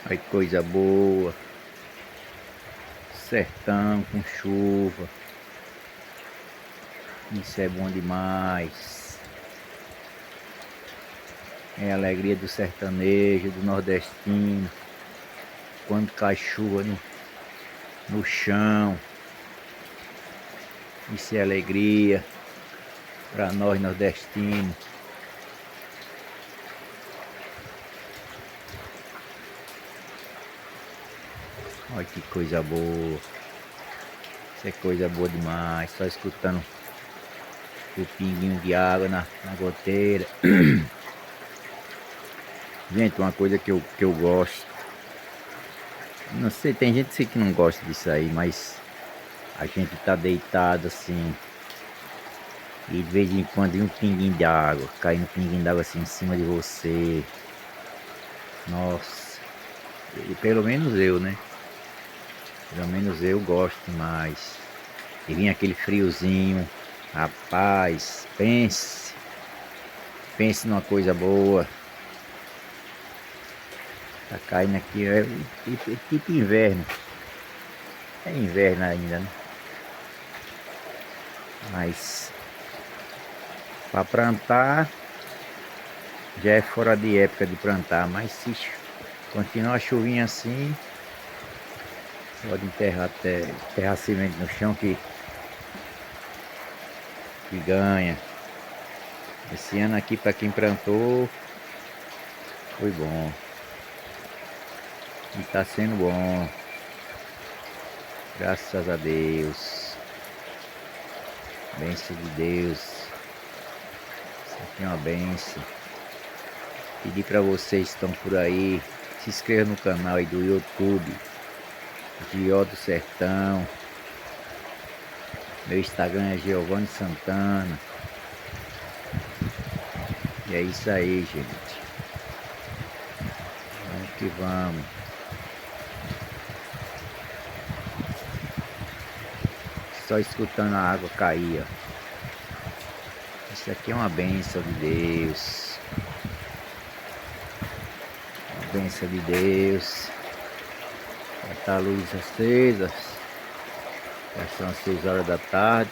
Olha que coisa boa. Sertão com chuva. Isso é bom demais. É a alegria do sertanejo, do nordestino. Quando cai chuva no chão. Isso é alegria para nós nordestinos. Olha que coisa boa. Isso é coisa boa demais. Só escutando o pinguinho de água na goteira. Gente, uma coisa que eu gosto. Não sei, tem gente que não gosta disso aí, mas a gente tá deitado assim. E de vez em quando vem um pinguinho de água, caindo um pinguinho de água assim em cima de você. Nossa. E pelo menos eu, né? Pelo menos eu gosto demais. E vem aquele friozinho. Rapaz, pense numa coisa boa. Tá caindo aqui, é tipo inverno. É inverno ainda, né? Mas para plantar já é fora de época de plantar, mas se continuar a chuvinha assim, pode enterrar semente no chão que ganha. Esse ano aqui para quem plantou foi bom. E tá sendo bom. Graças a Deus. Bênção de Deus. Isso aqui é uma bênção. Pedir para vocês que estão por aí, se inscreva no canal aí do YouTube, Gió do Sertão. Meu Instagram é Giovanni Santana. E é isso aí, gente. Vamos que vamos. Só escutando a água cair, ó. Isso aqui é uma bênção de Deus. Uma bênção de Deus. Já tá a luz acesa. Já são as 6 horas da tarde.